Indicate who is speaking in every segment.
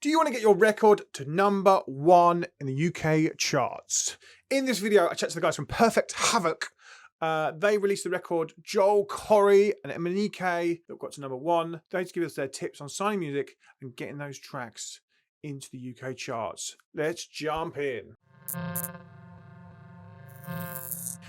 Speaker 1: Do you want to get your record to #1 in the UK charts? In this video, I chat to the guys from Perfect Havoc. They released the record Joel Corry and Emanike that got to #1. They give us their tips on signing music and getting those tracks into the UK charts. Let's jump in.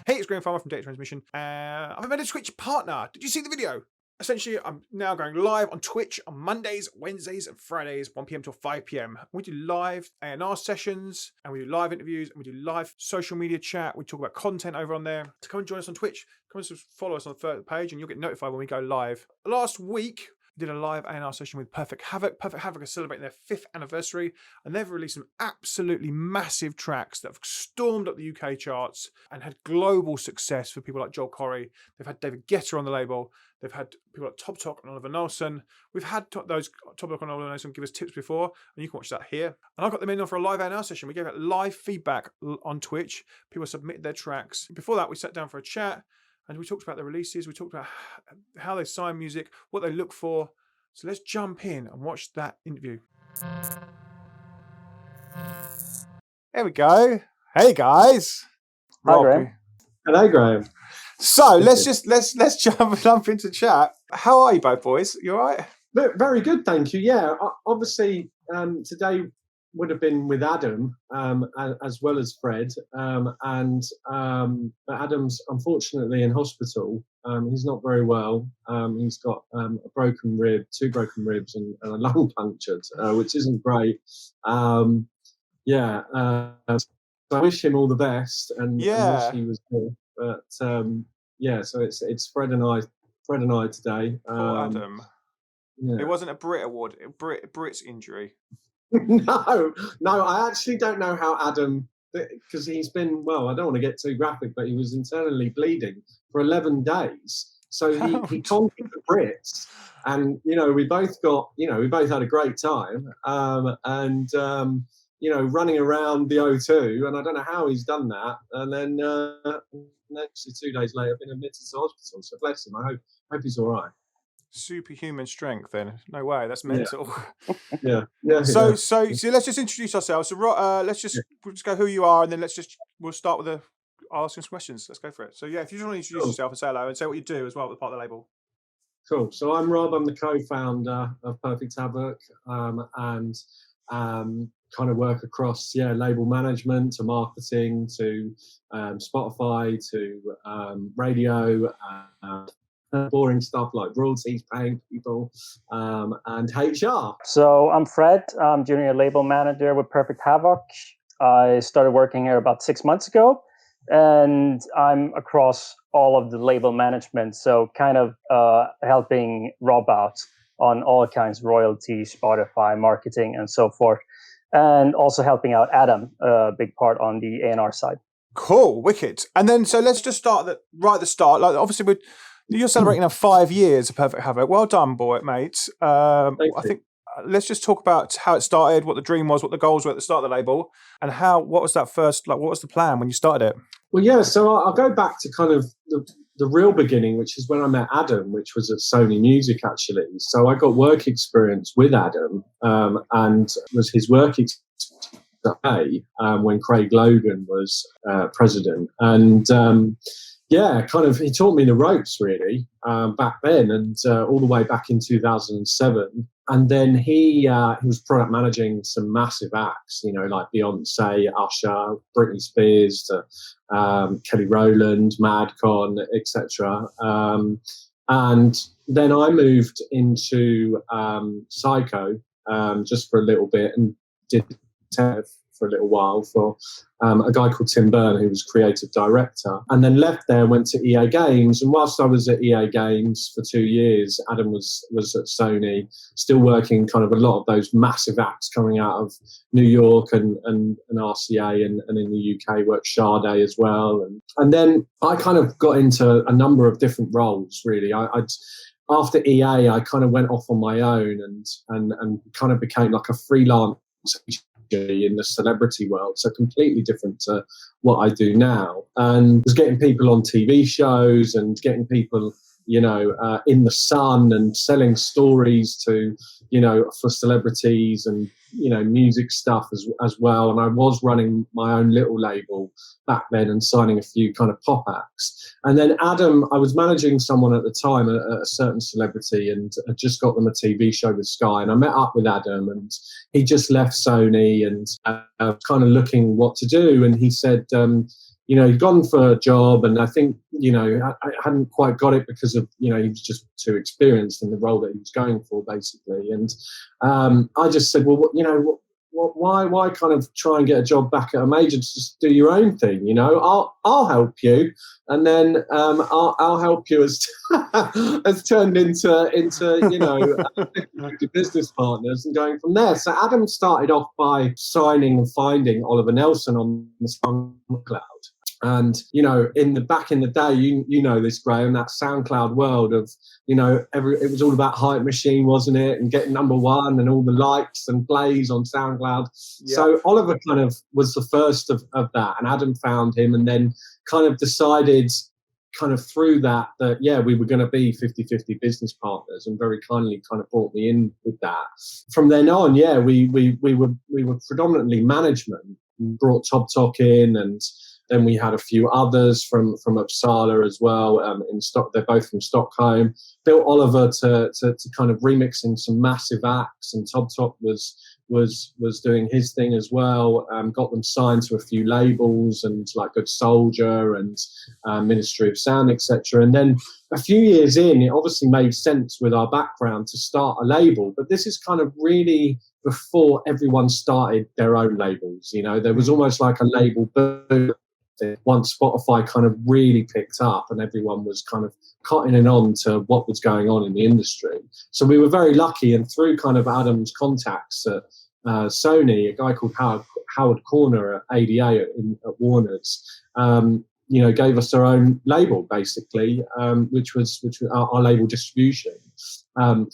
Speaker 1: Hey, it's Graham Farmer from Data Transmission. I've made a Twitch partner. Did you see the video? Essentially, I'm now going live on Twitch on Mondays, Wednesdays, and Fridays, 1 PM till 5 PM. We do live A&R sessions, and we do live interviews, and we do live social media chat. We talk about content over on there. So come and join us on Twitch. Come and follow us on the third page, and you'll get notified when we go live. Last week, we did a live A&R session with Perfect Havoc. Perfect Havoc is celebrating their 5th anniversary, and they've released some absolutely massive tracks that have stormed up the UK charts and had global success for people like Joel Corry. They've had David Guetta on the label. They've had people like Top Talk and Oliver Nelson. We've had those Top Talk and Oliver Nelson give us tips before, and you can watch that here. And I got them in for a live A&R session. We gave out live feedback on Twitch. People submitted their tracks. Before that, we sat down for a chat, and we talked about the releases. We talked about how they sign music, what they look for. So let's jump in and watch that interview. There we go. Hey guys.
Speaker 2: Hi, Graham.
Speaker 3: Hello, Graham.
Speaker 1: So let's jump into chat. How are you both, boys? You all right?
Speaker 3: Very good, thank you. Yeah, obviously today would have been with Adam as well as Fred, and Adam's unfortunately in hospital. He's not very well. He's got a broken rib, 2 broken ribs, and a lung punctured, which isn't great. So I wish him all the best, and wish he was here. But so it's Fred and I today.
Speaker 1: Poor Adam. Yeah. It wasn't a Brit award, Brit's injury.
Speaker 3: No, I actually don't know how Adam, because he's been, well, I don't want to get too graphic, but he was internally bleeding for 11 days. So he conquered the Brits, and we both had a great time, running around the O2, and I don't know how he's done that. And then actually 2 days later, I've been admitted to hospital. So bless him. I hope he's all right.
Speaker 1: Superhuman strength, then. No way. That's mental.
Speaker 3: Yeah.
Speaker 1: So let's just introduce ourselves. So we'll just go who you are, and then we'll start with asking some questions. Let's go for it. So yeah, if you just want to introduce yourself and say hello and say what you do as well with part of the label.
Speaker 3: Cool. So I'm Rob. I'm the co-founder of Perfect Havoc, and kind of work across label management to marketing to Spotify to radio, boring stuff like royalties, paying people, and HR.
Speaker 2: So I'm Fred. I'm junior label manager with Perfect Havoc. I started working here about 6 months ago, and I'm across all of the label management. So kind of helping Rob out on all kinds of royalties, Spotify, marketing, and so forth. And also helping out Adam, a big part on the A&R side.
Speaker 1: Cool, wicked. And then, so let's just start right at the start. Like, obviously, you're celebrating now 5 years of Perfect Havoc. Well done, boy, mate. I think let's just talk about how it started, what the dream was, what the goals were at the start of the label, and what was that first, what was the plan when you started it?
Speaker 3: Well, yeah, so I'll go back to kind of the real beginning, which is when I met Adam, which was at Sony Music, actually. So I got work experience with Adam, and was his work experience when Craig Logan was president. And he taught me the ropes, really, back then, and all the way back in 2007. And then he was product managing some massive acts, like Beyonce, Usher, Britney Spears, Kelly Rowland, Madcon, etc. And then I moved into Psycho just for a little bit, and did for a little while for a guy called Tim Byrne, who was creative director, and then left there and went to EA Games. And whilst I was at EA Games for 2 years, Adam was at Sony, still working kind of a lot of those massive acts coming out of New York and RCA, and in the UK worked Sade as well. And then I kind of got into a number of different roles, really. After EA, I kind of went off on my own and kind of became like a freelance in the celebrity world, so completely different to what I do now, and was getting people on TV shows and getting people in the Sun and selling stories to, for celebrities and, music stuff as well. And I was running my own little label back then and signing a few kind of pop acts. And then Adam, I was managing someone at the time, a certain celebrity, and had just got them a TV show with Sky. And I met up with Adam, and he just left Sony and kind of looking what to do. And he said, he'd gone for a job, and I think, I hadn't quite got it because of, he was just too experienced in the role that he was going for, basically. And I just said, well, why kind of try and get a job back at a major? Just do your own thing, I'll help you. And then I'll help you has turned into business partners and going from there. So Adam started off by signing and finding Oliver Nelson on the SoundCloud. And, back in the day, you know this, Graham, that SoundCloud world of, it was all about Hype Machine, wasn't it? And getting number one and all the likes and plays on SoundCloud. Yeah. So Oliver kind of was the first of that. And Adam found him and then kind of decided kind of through that, we were going to be 50-50 business partners, and very kindly kind of brought me in with that. From then on, we were predominantly management. We brought Top Talk in, and then we had a few others from Uppsala as well. They're both from Stockholm. Built Oliver to kind of remixing some massive acts, and Top Top was doing his thing as well. Got them signed to a few labels, and like Good Soldier and Ministry of Sound, etc. And then a few years in, it obviously made sense with our background to start a label. But this is kind of really before everyone started their own labels. There was almost like a label boom once Spotify kind of really picked up and everyone was kind of cottoning on to what was going on in the industry. So we were very lucky, and through kind of Adam's contacts at Sony, a guy called Howard Corner at ADA at Warner's, gave us our own label, basically, which was our label distribution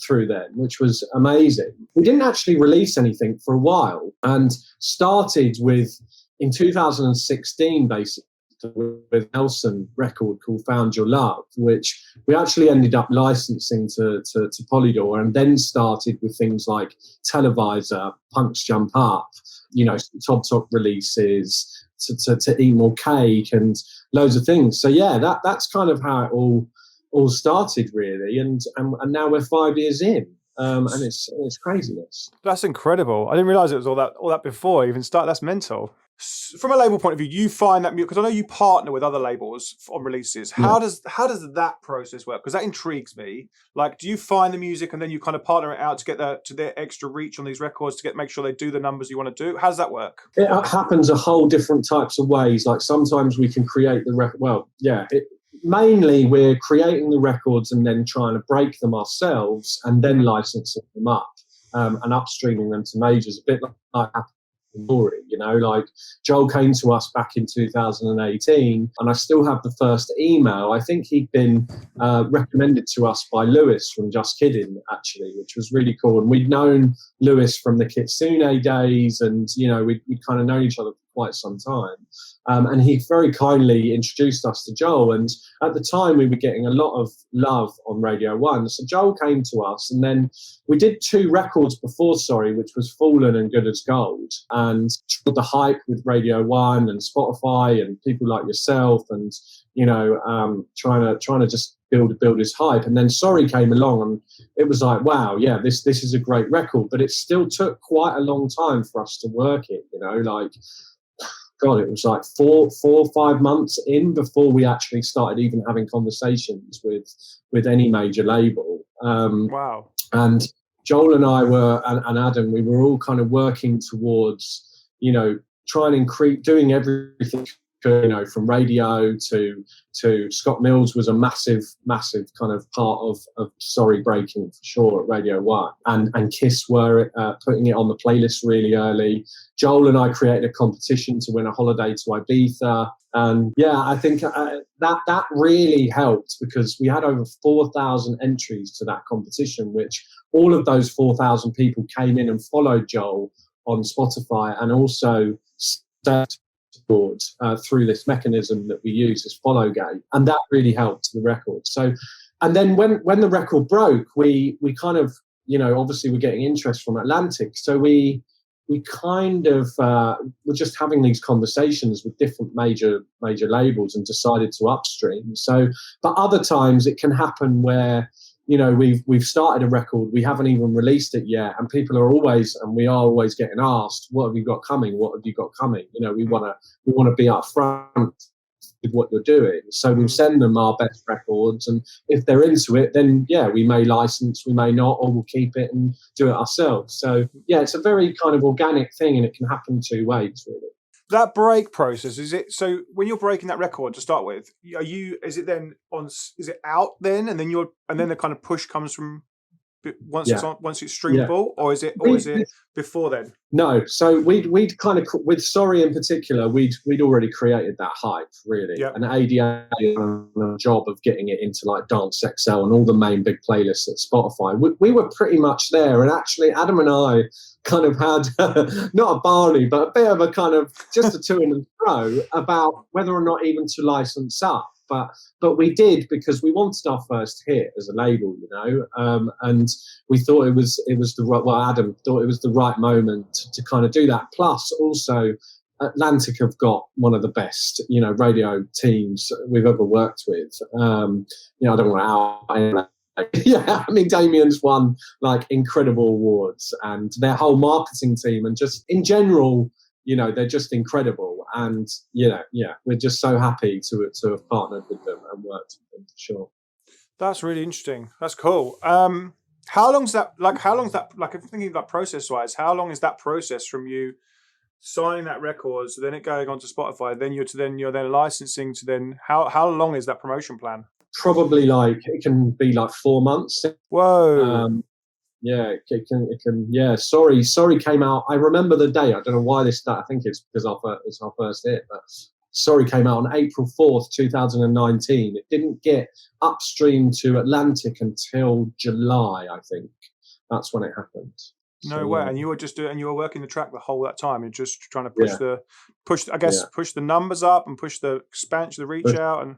Speaker 3: through then, which was amazing. We didn't actually release anything for a while, and started with, in 2016, basically, with Nelson record called Found Your Love, which we actually ended up licensing to Polydor, and then started with things like Televisor, Punks Jump Up, Top Top releases, to Eat More Cake, and loads of things. So that's kind of how it all started, really, and now we're 5 years in. And it's craziness.
Speaker 1: That's incredible. I didn't realise it was all that before I even started. That's mental. From a label point of view, you find that, because I know you partner with other labels on releases. How does that process work? Because that intrigues me. Like, do you find the music and then you kind of partner it out to get their extra reach on these records to make sure they do the numbers you want to do? How does that work?
Speaker 3: It happens a whole different types of ways. Like sometimes we can create the record. Well, mainly we're creating the records and then trying to break them ourselves and then licensing them up and upstreaming them to majors, a bit like story, like Joel came to us back in 2018, and I still have the first email. I think he'd been recommended to us by Lewis from Just Kidding, actually, which was really cool. And we'd known Lewis from the Kitsune days, and we'd kind of known each other for quite some time. And he very kindly introduced us to Joel. And at the time, we were getting a lot of love on Radio 1. So Joel came to us, and then we did 2 records before, which was Fallen and Good as Gold. And the hype with Radio 1 and Spotify and people like yourself, and, trying to just build his hype. And then Sorry came along, and it was like, wow, this is a great record. But it still took quite a long time for us to work it, God, it was like 4 or 5 months in before we actually started even having conversations with any major label.
Speaker 1: Wow.
Speaker 3: And Joel and I and Adam, we were all kind of working towards, trying and doing everything, from radio to Scott Mills was a massive kind of part of Sorry breaking for sure at Radio 1. And Kiss were putting it on the playlist really early. Joel and I created a competition to win a holiday to Ibiza. And I think that really helped, because we had over 4,000 entries to that competition, which all of those 4,000 people came in and followed Joel on Spotify, and also through this mechanism that we use as Followgate, and that really helped the record. So and then when the record broke, we kind of, obviously we're getting interest from Atlantic, so we kind of were just having these conversations with different major labels and decided to upstream. So, but other times it can happen where, we've started a record, we haven't even released it yet, and we are always getting asked, what have you got coming? What have you got coming? We want to be up front with what you're doing. So we'll send them our best records, and if they're into it, then we may license, we may not, or we'll keep it and do it ourselves. So it's a very kind of organic thing, and it can happen two ways, really.
Speaker 1: That break process, is it, so when you're breaking that record to start with, is it out then, and then the kind of push comes from once it's streamable, or is it before then?
Speaker 3: No, so we'd kind of, with Sorry in particular, we'd already created that hype, really. Yep. And ADA done a job of getting it into like Dance XL and all the main big playlists at Spotify. We were pretty much there, and actually Adam and I kind of had not a Barney, but a bit of a kind of just a to and fro about whether or not even to license up. But we did, because we wanted our first hit as a label, and we thought it was the right. Well, Adam thought it was the right moment to kind of do that. Plus, also, Atlantic have got one of the best, radio teams we've ever worked with. I don't want to I mean, Damien's won like incredible awards, and their whole marketing team, and just in general, they're just incredible. And we're just so happy to have partnered with them and worked with them, for sure.
Speaker 1: That's really interesting. That's cool. How long's that, like if thinking about process wise, how long is that process from you signing that record, so then it going on to Spotify, then you're then licensing, to then how long is that promotion plan?
Speaker 3: Probably it can be like 4 months.
Speaker 1: Whoa.
Speaker 3: It can. Yeah, Sorry came out. I remember the day. I don't know why this. I think it's because it's our first hit. But Sorry came out on April 4th, 2019. It didn't get upstream to Atlantic until July, I think. That's when it happened.
Speaker 1: No way. And you were working the track the whole that time. You're just trying to push the numbers up and push the expansion, the reach out, and.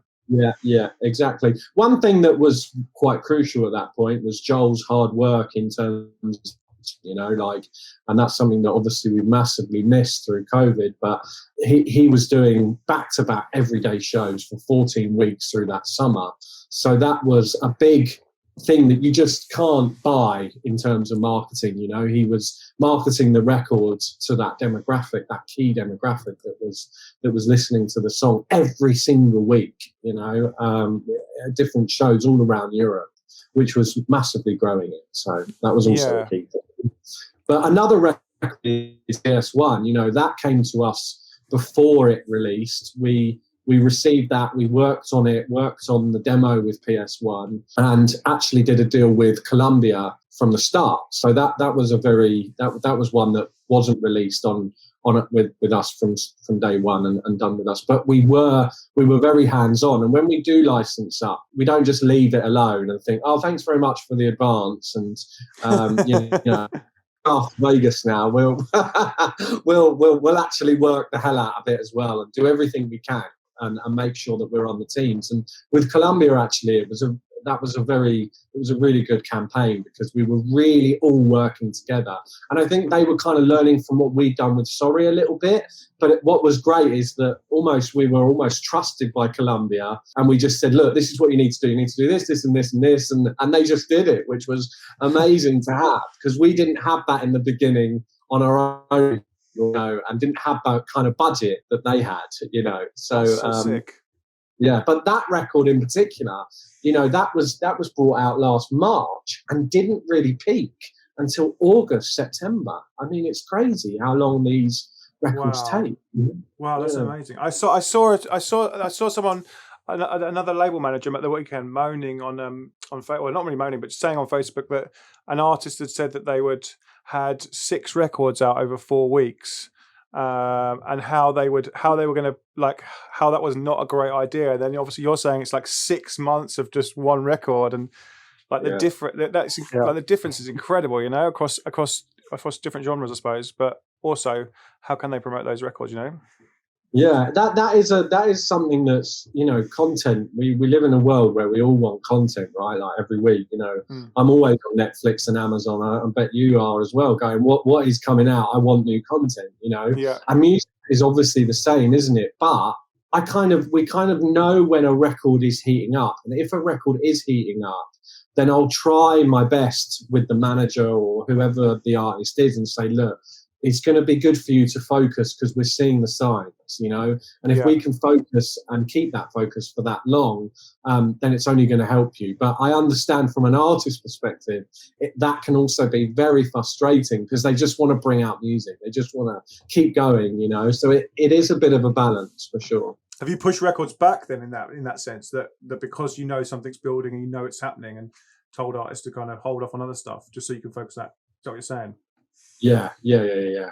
Speaker 3: Yeah, exactly. One thing that was quite crucial at that point was Joel's hard work in terms, and that's something that obviously we massively missed through COVID, but he was doing back-to-back everyday shows for 14 weeks through that summer. So that was a big thing that you just can't buy in terms of marketing. He was marketing the records to that demographic, that key demographic that was listening to the song every single week, different shows all around Europe, which was massively growing it. So that was also a key thing. But another record is PS1. That came to us before it released. We received that, we worked on the demo with PS1, and actually did a deal with Columbia from the start. So that was that was one that wasn't released on it with us from day one and done with us. But we were very hands-on, and when we do license up, we don't just leave it alone and think, oh, thanks very much for the advance, and Vegas now. We'll actually work the hell out of it as well and do everything we can. And make sure that we're on the teams. And with Columbia, actually, it was a really good campaign, because we were really all working together. And I think they were kind of learning from what we'd done with Sorry a little bit. But what was great is that we were almost trusted by Columbia, and we just said, look, this is what you need to do. You need to do this, this, and this, and this. And they just did it, which was amazing to have, because we didn't have that in the beginning on our own. And didn't have that kind of budget that they had, So
Speaker 1: sick.
Speaker 3: Yeah, but that record in particular, that was brought out last March and didn't really peak until August, September. I mean, it's crazy how long these records take.
Speaker 1: Wow, that's amazing. I saw someone, another label manager at the weekend, moaning on well, not really moaning, but saying on Facebook that an artist had said that they had 6 records out over 4 weeks, and how they were going to, how that was not a great idea. And then obviously you're saying it's like 6 months of just one record, and the difference is incredible, across different genres, I suppose. But also, how can they promote those records?
Speaker 3: Yeah, that is something that's, you know, content. We live in a world where we all want content, right? Like every week, you know, I'm always on Netflix and Amazon. I bet you are as well. Going, what is coming out? I want new content, you know.
Speaker 1: Yeah.
Speaker 3: And music is obviously the same, isn't it? But we kind of know when a record is heating up, and if a record is heating up, then I'll try my best with the manager or whoever the artist is and say, look, it's going to be good for you to focus because we're seeing the signs, you know. And if we can focus and keep that focus for that long, then it's only going to help you. But I understand from an artist's perspective, that can also be very frustrating because they just want to bring out music. They just want to keep going, you know. So it is a bit of a balance for sure.
Speaker 1: Have you pushed records back then in that sense that because you know something's building and you know it's happening, and told artists to kind of hold off on other stuff just so you can focus on that? Is that what you're saying?
Speaker 3: Yeah.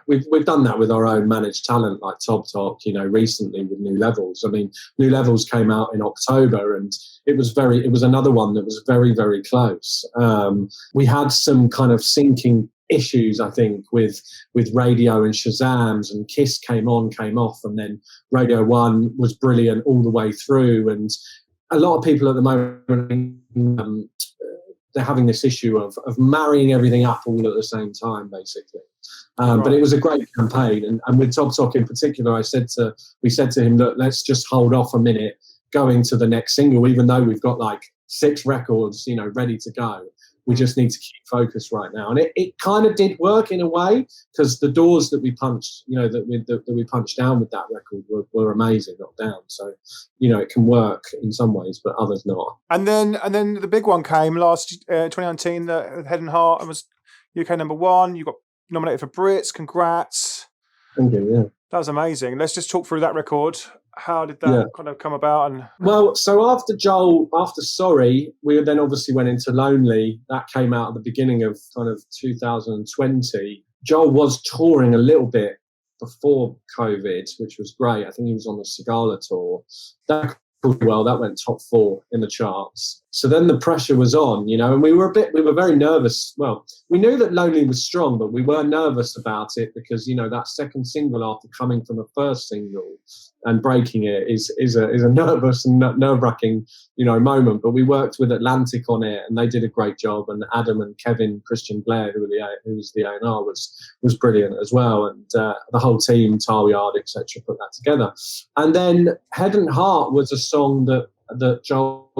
Speaker 3: We've done that with our own managed talent like Top Talk, you know, recently with New Levels. I mean, New Levels came out in October, and it was another one that was very, very close. We had some kind of syncing issues, I think, with radio and Shazams, and Kiss came on, came off, and then Radio 1 was brilliant all the way through. And a lot of people at the moment, they're having this issue of marrying everything up all at the same time, basically. Right. But it was a great campaign. And with Top Talk in particular, we said to him, look, let's just hold off a minute going to the next single, even though we've got like 6 records, you know, ready to go. We just need to keep focused right now. And it kind of did work in a way, because the doors that we punched, you know, that we punched down with that record were amazing, not down. So, you know, it can work in some ways, but others not.
Speaker 1: And then the big one came last 2019, the Head and Heart, and was UK #1. You got nominated for Brits. Congrats.
Speaker 3: Thank you, yeah.
Speaker 1: That was amazing. Let's just talk through that record. How did that kind of come about? And
Speaker 3: well, so after Sorry, we then obviously went into Lonely. That came out at the beginning of kind of 2020. Joel was touring a little bit before COVID, which was great. I think he was on the Sigala tour. That went top 4 in the charts. So then the pressure was on, you know, and we were very nervous. Well, we knew that Lonely was strong, but we were nervous about it because, you know, that second single after coming from the first single and breaking it is a nervous and nerve-wracking, you know, moment. But we worked with Atlantic on it, and they did a great job. And Adam and Kevin Christian Blair, who was the A&R, was brilliant as well. And the whole team, Tawyard, etc., put that together. And then Head and Heart was a song that Joel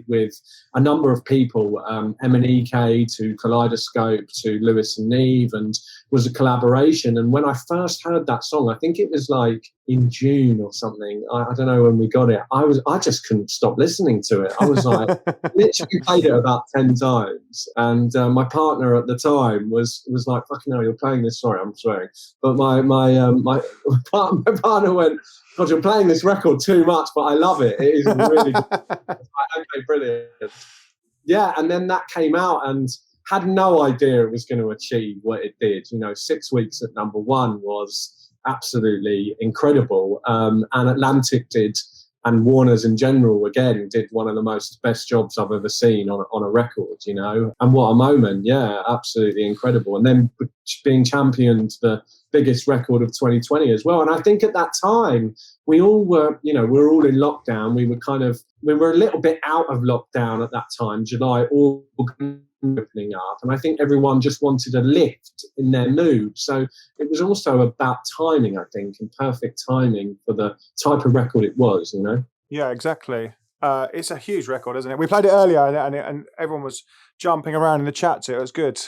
Speaker 3: with a number of people, M&EK to Kaleidoscope to Lewis and Neve, and was a collaboration. And when I first heard that song, I think it was like in June or something, I don't know when we got it, I just couldn't stop listening to it. I was like, literally played it about 10 times. And my partner at the time was like, fucking hell, you're playing this, sorry, I'm swearing. But my partner went, God, you're playing this record too much, but I love it. It is really good. Okay, brilliant. Yeah, and then that came out and had no idea it was going to achieve what it did. You know, 6 weeks at #1 was absolutely incredible. And Atlantic did, and Warner's in general, again, did one of the best jobs I've ever seen on a record, you know. And what a moment, yeah, absolutely incredible. And then being championed the biggest record of 2020 as well. And I think at that time, we all were, you know, we were all in lockdown. We were a little bit out of lockdown at that time, July, all opening up. And I think everyone just wanted a lift in their mood. So it was also about timing, I think, and perfect timing for the type of record it was, you know?
Speaker 1: Yeah, exactly. It's a huge record, isn't it? We played it earlier and everyone was jumping around in the chat, so it was good.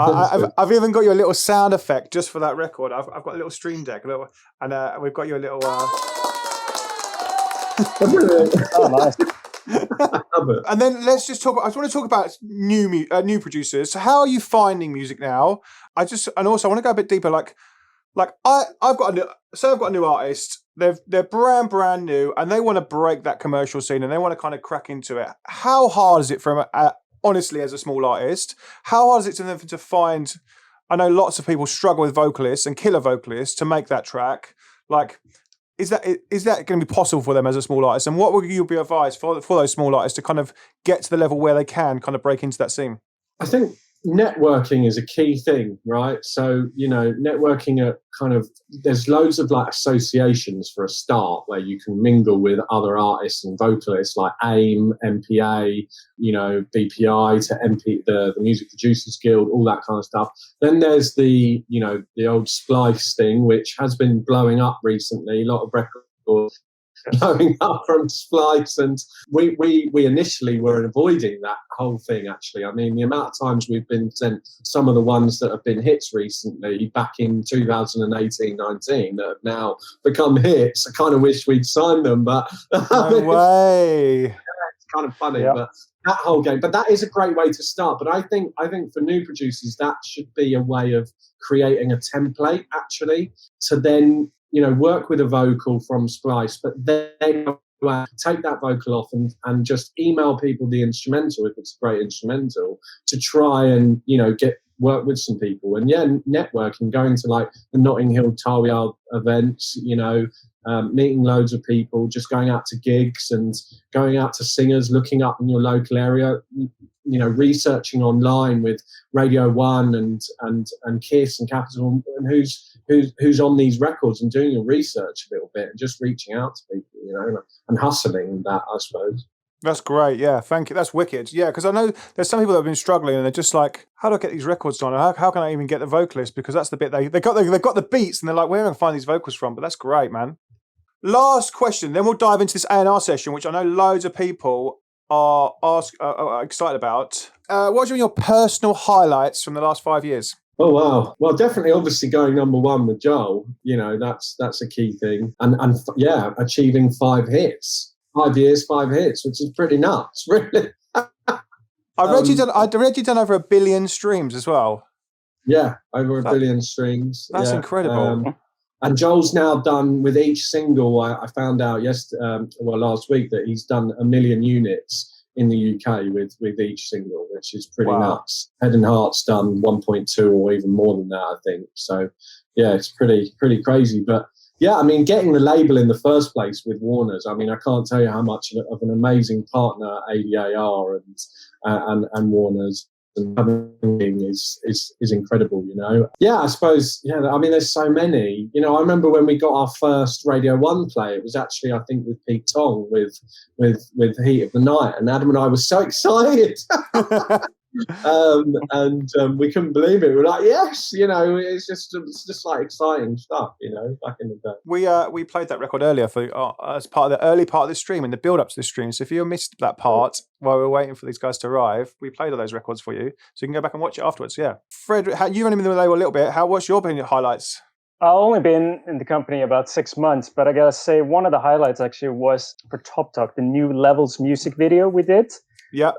Speaker 1: I've even got you a little sound effect just for that record. I've got a little stream deck, and we've got you a little.
Speaker 3: Oh, nice.
Speaker 1: And then let's just talk. I just want to talk about new producers. So how are you finding music now? And also I want to go a bit deeper. Like I've got a new artist. They're brand new, and they want to break that commercial scene, and they want to kind of crack into it. How hard is it from honestly, as a small artist, how hard is it to them to find? I know lots of people struggle with vocalists and killer vocalists to make that track. Like, is that going to be possible for them as a small artist? And what would you be advised for those small artists to kind of get to the level where they can kind of break into that scene?
Speaker 3: I think networking is a key thing, right? So, networking at kind of, there's loads of like associations for a start where you can mingle with other artists and vocalists like AIM, MPA, BPI to MP, the Music Producers Guild, all that kind of stuff. Then there's the old Splice thing, which has been blowing up recently, a lot of records blowing up from Splice, and we initially were avoiding that whole thing. Actually, I mean, the amount of times we've been sent some of the ones that have been hits recently, back in 2018-19, that have now become hits. I kind of wish we'd signed them, but
Speaker 1: no way.
Speaker 3: It's kind of funny,
Speaker 2: yeah.
Speaker 3: But that whole game. But that is a great way to start. But I think for new producers, that should be a way of creating a template actually to then work with a vocal from Splice, but then take that vocal off and just email people the instrumental, if it's a great instrumental, to try and work with some people. And networking, going to like the Notting Hill Tawyard events, meeting loads of people, just going out to gigs and going out to singers, looking up in your local area, researching online with Radio 1 and Kiss and Capital, and who's on these records, and doing your research a little bit and just reaching out to people, and hustling that, I suppose.
Speaker 1: That's great. Yeah, thank you. That's wicked. Yeah, because I know there's some people that have been struggling and they're just like, how do I get these records done? How can I even get the vocalist? Because that's the bit they've got the beats and they're like, where am I find these vocals from? But that's great, man. Last question, then we'll dive into this A&R session, which I know loads of people are excited about. What are your personal highlights from the last 5 years?
Speaker 3: Oh wow! Well, definitely, obviously, going number one with Joel. That's a key thing, and achieving 5 hits, 5 years, 5 hits, which is pretty nuts, really.
Speaker 1: I read you done over 1 billion streams as well.
Speaker 3: Yeah, over 1 billion streams.
Speaker 1: That's incredible.
Speaker 3: And Joel's now done with each single. I found out last week that he's done 1 million units in the UK with each single, which is pretty nuts. Head and Heart's done 1.2 or even more than that, I think. So yeah, it's pretty crazy. But yeah, I mean, getting the label in the first place with Warner's, I mean, I can't tell you how much of an amazing partner ADAR and Warner's and having is incredible, Yeah, I suppose, I mean, there's so many. I remember when we got our first Radio 1 play, it was actually, I think, with Pete Tong with Heat of the Night, and Adam and I were so excited. We couldn't believe it. We were like, yes, it's just like exciting stuff, back in the day.
Speaker 1: We played that record earlier for as part of the early part of this stream and the build up to this stream. So if you missed that part while we were waiting for these guys to arrive, we played all those records for you, so you can go back and watch it afterwards. Yeah, Fred, you've only been in the label a little bit. What's your highlights?
Speaker 2: I've only been in the company about 6 months, but I gotta say one of the highlights actually was for Top Talk, the new Levels music video we did.
Speaker 1: Yeah,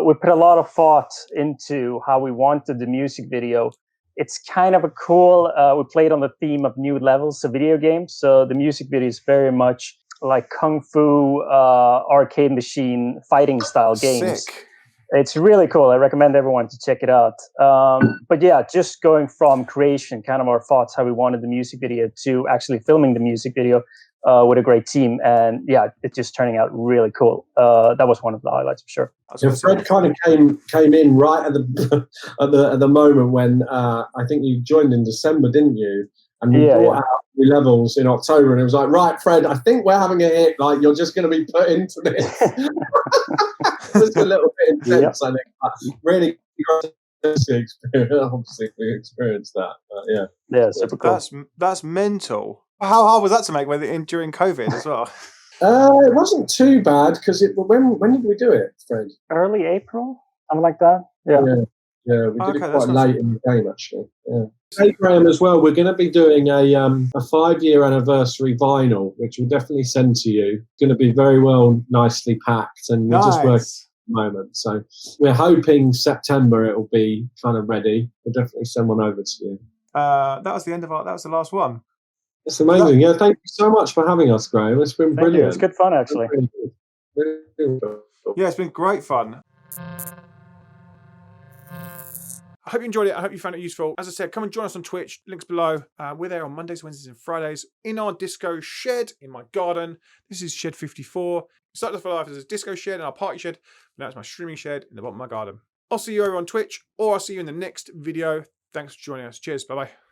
Speaker 2: we put a lot of thought into how we wanted the music video. It's kind of a cool. We played on the theme of New Levels, a video game. So the music video is very much like kung fu, arcade machine fighting style games.
Speaker 1: Sick.
Speaker 2: It's really cool. I recommend everyone to check it out. But yeah, just going from creation, kind of our thoughts, how we wanted the music video, to actually filming the music video with a great team, and yeah, it's just turning out really cool. That was one of the highlights for sure.
Speaker 3: Yeah, Fred kind of came in right at the at the moment when I think you joined in December, didn't you? And we brought out the Levels in October, and it was like, right, Fred, I think we're having a hit. Like, you're just going to be put into this. Just a little bit intense, I think. But really great experience. Obviously, we experienced that.
Speaker 2: Yeah, super cool.
Speaker 1: That's mental. How hard was that to make during COVID as well?
Speaker 3: It wasn't too bad because when did we do it, Fred?
Speaker 2: Early April, something like that. Yeah,
Speaker 3: we did it quite late in the game, actually. Yeah. Hey, Graham, as well, we're going to be doing a 5-year anniversary vinyl, which we'll definitely send to you. It's going to be very well, nicely packed, and we're just working at the moment. So we're hoping September it will be kind of ready. We'll definitely send one over to you.
Speaker 1: That was the last one.
Speaker 3: It's amazing. Yeah, thank you so much for having us, Graham. It's been brilliant.
Speaker 2: It's good fun, actually.
Speaker 1: Yeah, it's been great fun. I hope you enjoyed it. I hope you found it useful. As I said, come and join us on Twitch. Links below. We're there on Mondays, Wednesdays, and Fridays in our disco shed in my garden. This is Shed 54. It started off life as a disco shed and our party shed. Now it's my streaming shed in the bottom of my garden. I'll see you over on Twitch, or I'll see you in the next video. Thanks for joining us. Cheers. Bye-bye.